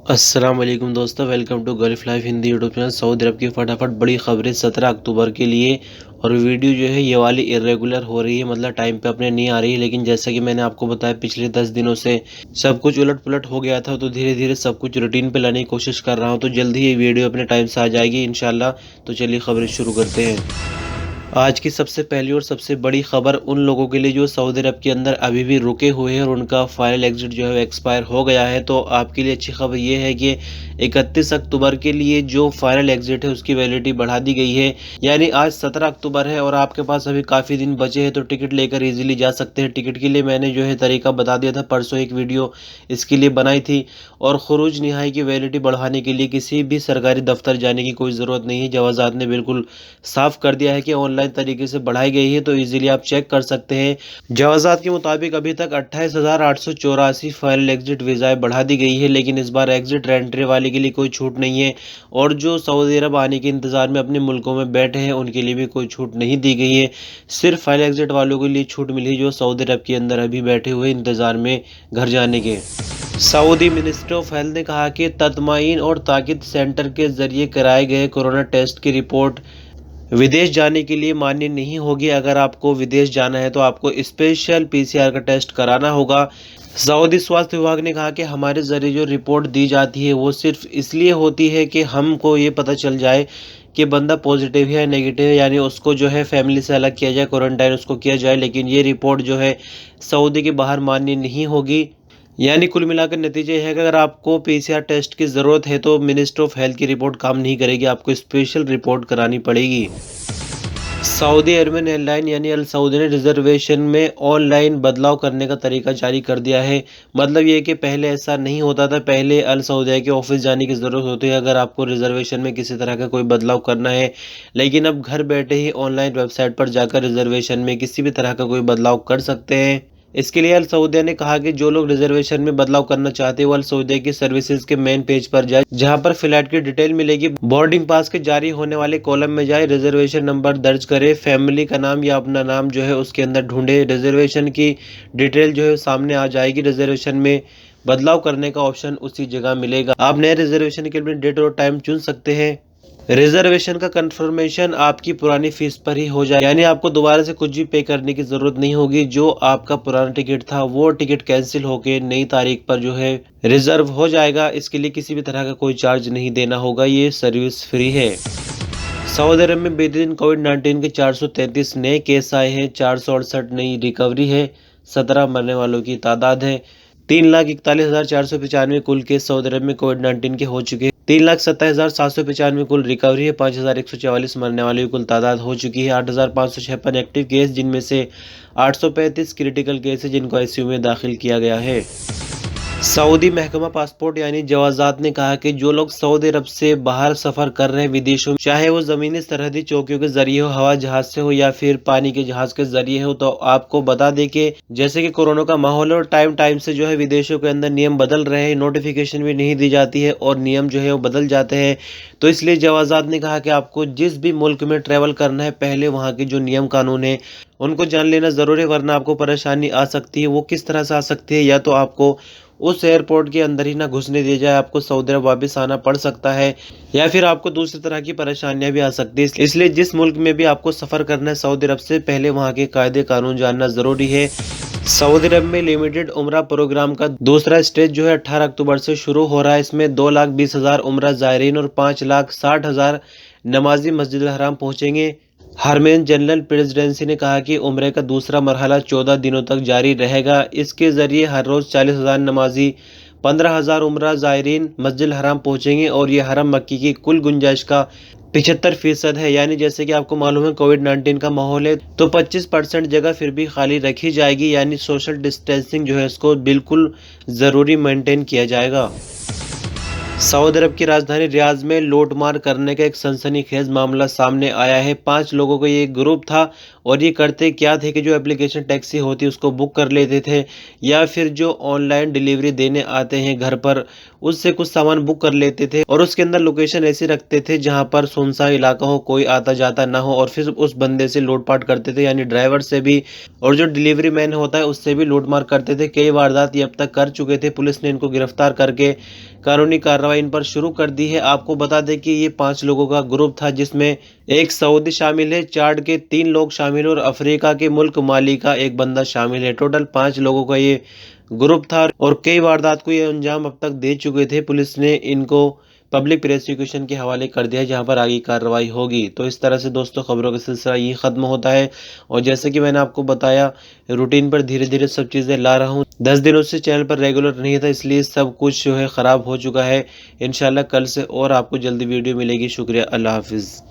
अस्सलाम वालेकुम दोस्तों, welcome to gulf life Hindi YouTube channel. Saudi Arab की फटाफट बड़ी खबरें 17 अक्टूबर के लिए। और वीडियो जो है ये वाली इरेगुलर हो रही है, मतलब टाइम पे अपने नहीं आ रही है। लेकिन जैसा कि मैंने आपको बताया, पिछले 10 दिनों से सब कुछ उलट पुलट हो गया था, तो धीरे धीरे सब कुछ रूटीन पे लाने की कोशिश कर रहा हूँ। तो जल्द ही ये वीडियो अपने टाइम से आ जाएगी इंशाल्लाह। तो चलिए खबरें शुरू करते हैं। आज की सबसे पहली और सबसे बड़ी खबर उन लोगों के लिए जो सऊदी अरब के अंदर अभी भी रुके हुए हैं और उनका फाइनल एग्जिट जो है एक्सपायर हो गया है। तो आपके लिए अच्छी खबर ये है कि 31 अक्टूबर के लिए जो फाइनल एग्जिट है उसकी वैलिडिटी बढ़ा दी गई है। यानी आज 17 अक्टूबर है और आपके पास अभी काफ़ी दिन बचे हैं, तो टिकट लेकर इजीली जा सकते हैं। टिकट के लिए मैंने जो है तरीका बता दिया था, परसों एक वीडियो इसके लिए बनाई थी। और खुरूज निहाई की वैलिडिटी बढ़ाने के लिए किसी भी सरकारी दफ्तर जाने की कोई ज़रूरत नहीं है। जवाज़ात ने बिल्कुल साफ कर दिया है कि ऑनलाइन तरीके से बढ़ाई गई है, तो इजीली आप चेक कर सकते हैं। जवाजात के मुताबिक अभी तक 28,884 फाइनल एग्जिट वीज़ाएं बढ़ा दी गई है, लेकिन इस बार एग्जिट रेंट्री वाले के लिए कोई छूट नहीं है। और जो सऊदी अरब आने के इंतजार में अपने मुल्कों में बैठे हैं उनके लिए भी कोई छूट नहीं दी गई है। सिर्फ फाइनल एग्जिट वालों के लिए छूट मिली जो सऊदी अरब के अंदर अभी बैठे हुए इंतजार में घर जाने के। सऊदी मिनिस्ट्री ऑफ हेल्थ ने कहा कि तत्माइन और ताकीद सेंटर के जरिए कराए गए कोरोना टेस्ट की रिपोर्ट विदेश जाने के लिए मान्य नहीं होगी। अगर आपको विदेश जाना है तो आपको स्पेशल पीसीआर का टेस्ट कराना होगा। सऊदी स्वास्थ्य विभाग ने कहा कि हमारे ज़रिए जो रिपोर्ट दी जाती है वो सिर्फ इसलिए होती है कि हमको ये पता चल जाए कि बंदा पॉजिटिव है या नेगेटिव है, यानी उसको जो है फैमिली से अलग किया जाए, क्वारंटाइन उसको किया जाए। लेकिन ये रिपोर्ट जो है सऊदी के बाहर मान्य नहीं होगी। यानी कुल मिलाकर नतीजा यह है कि अगर आपको पीसीआर टेस्ट की ज़रूरत है तो मिनिस्ट्री ऑफ हेल्थ की रिपोर्ट काम नहीं करेगी, आपको स्पेशल रिपोर्ट करानी पड़ेगी। सऊदी अरबियन एयरलाइन यानी अल सऊदी ने रिजर्वेशन में ऑनलाइन बदलाव करने का तरीका जारी कर दिया है। मतलब ये कि पहले ऐसा नहीं होता था। पहले अल सऊदिया के ऑफिस जाने की ज़रूरत होती है अगर आपको रिजर्वेशन में किसी तरह का कोई बदलाव करना है। लेकिन अब घर बैठे ही ऑनलाइन वेबसाइट पर जाकर रिजर्वेशन में किसी भी तरह का कोई बदलाव कर सकते हैं। इसके लिए अल सऊदिया ने कहा कि जो लोग रिजर्वेशन में बदलाव करना चाहते हैं वो अल सऊदिया की सर्विसेज के मेन पेज पर जाए, जहां पर फ्लाइट की डिटेल मिलेगी। बोर्डिंग पास के जारी होने वाले कॉलम में जाए, रिजर्वेशन नंबर दर्ज करे, फैमिली का नाम या अपना नाम जो है उसके अंदर ढूंढे। रिजर्वेशन की डिटेल जो है सामने आ जाएगी। रिजर्वेशन में बदलाव करने का ऑप्शन उसी जगह मिलेगा। आप नए रिजर्वेशन के लिए डेट और टाइम चुन सकते हैं। रिजर्वेशन का कंफर्मेशन आपकी पुरानी फीस पर ही हो जाए, यानी आपको दोबारा से कुछ भी पे करने की जरूरत नहीं होगी। जो आपका पुराना टिकट था वो टिकट कैंसिल होके नई तारीख पर जो है रिजर्व हो जाएगा। इसके लिए किसी भी तरह का कोई चार्ज नहीं देना होगा, ये सर्विस फ्री है। सऊदी अरब में बीते दिन कोविड-19 के 433 नए केस आए हैं, 468 नई रिकवरी है, 17 मरने वालों की तादाद है। 3,41,495 कुल केस सऊदी अरब में कोविड-19 के हो चुके हैं। 3,27,795 कुल रिकवरी है। 5,144 मरने वालों की कुल तादाद हो चुकी है। 8,556 एक्टिव केस, जिनमें से 835 क्रिटिकल केस है जिनको आईसीयू में दाखिल किया गया है। सऊदी महकमा पासपोर्ट यानी जवाजात ने कहा कि जो लोग सऊदी अरब से बाहर सफर कर रहे हैं विदेशों में, चाहे वो जमीनी सरहदी चौकियों के जरिए हो, हवा जहाज से हो या फिर पानी के जहाज के जरिए हो, तो आपको बता दें कि जैसे कि कोरोना का माहौल है और टाइम टाइम से जो है विदेशों के अंदर नियम बदल रहे हैं, नोटिफिकेशन भी नहीं दी जाती है और नियम जो है वो बदल जाते हैं। तो इसलिए जवाजात ने कहा कि आपको जिस भी मुल्क में ट्रेवल करना है, पहले वहाँ के जो नियम कानून है उनको जान लेना जरूरी है, वरना आपको परेशानी आ सकती है। वो किस तरह से आ सकती है, या तो आपको उस एयरपोर्ट के अंदर ही ना घुसने दिया जाए, आपको सऊदी अरब वापस आना पड़ सकता है, या फिर आपको दूसरी तरह की परेशानियां भी आ सकती है। इसलिए जिस मुल्क में भी आपको सफ़र करना है सऊदी अरब से, पहले वहाँ के कायदे कानून जानना ज़रूरी है। सऊदी अरब में लिमिटेड उम्रा प्रोग्राम का दूसरा स्टेज जो है 18 अक्टूबर से शुरू हो रहा है। इसमें 2,20,000 उम्रा ज़ायरीन और 5,60,000 नमाजी मस्जिद हराम पहुँचेंगे। हरमेन जनरल प्रेसिडेंसी ने कहा कि उम्रे का दूसरा मरहला 14 दिनों तक जारी रहेगा। इसके ज़रिए हर रोज़ 40,000 नमाजी, 15,000 उम्रा ज़ायरीन मस्जिद हराम पहुँचेंगे और ये हरम मक्की की कुल गुंजाइश का 75% है। यानी जैसे कि आपको मालूम है कोविड-19 का माहौल है, तो 25% जगह फिर भी खाली रखी जाएगी। यानी सोशल डिस्टेंसिंग जो है इसको बिल्कुल ज़रूरी मेंटेन किया जाएगा। सऊदी अरब की राजधानी रियाद में लूटमार करने का एक सनसनीखेज मामला सामने आया है। 5 लोगों का ये ग्रुप था और ये करते क्या थे कि जो एप्लीकेशन टैक्सी होती है उसको बुक कर लेते थे, या फिर जो ऑनलाइन डिलीवरी देने आते हैं घर पर उससे कुछ सामान बुक कर लेते थे और उसके अंदर लोकेशन ऐसी रखते थे जहां पर सुनसान इलाका हो, कोई आता जाता ना हो, और फिर उस बंदे से लूटपाट करते थे, यानी ड्राइवर से भी और जो डिलीवरी मैन होता है उससे भी लूटमार करते थे। कई वारदात ये अब तक कर चुके थे। पुलिस ने इनको गिरफ्तार करके कानूनी कार्रवाई इन पर शुरू कर दी है। आपको बता दें कि ये 5 लोगों का ग्रुप था जिसमें एक सऊदी शामिल है, चाड के 3 लोग शामिल और अफ्रीका के मुल्क माली का एक बंदा शामिल है। टोटल 5 लोगों का ये ग्रुप था और कई वारदात को ये अंजाम अब तक दे चुके थे। पुलिस ने इनको पब्लिक प्रोसिक्यूशन के हवाले कर दिया है जहां पर आगे कार्रवाई होगी। तो इस तरह से दोस्तों खबरों का सिलसिला ये खत्म होता है और जैसे कि मैंने आपको बताया रूटीन पर धीरे धीरे सब चीज़ें ला रहा हूँ। 10 दिनों से चैनल पर रेगुलर नहीं था इसलिए सब कुछ जो है ख़राब हो चुका है। इंशाल्लाह कल से और आपको जल्दी वीडियो मिलेगी। शुक्रिया, अल्लाह हाफिज़।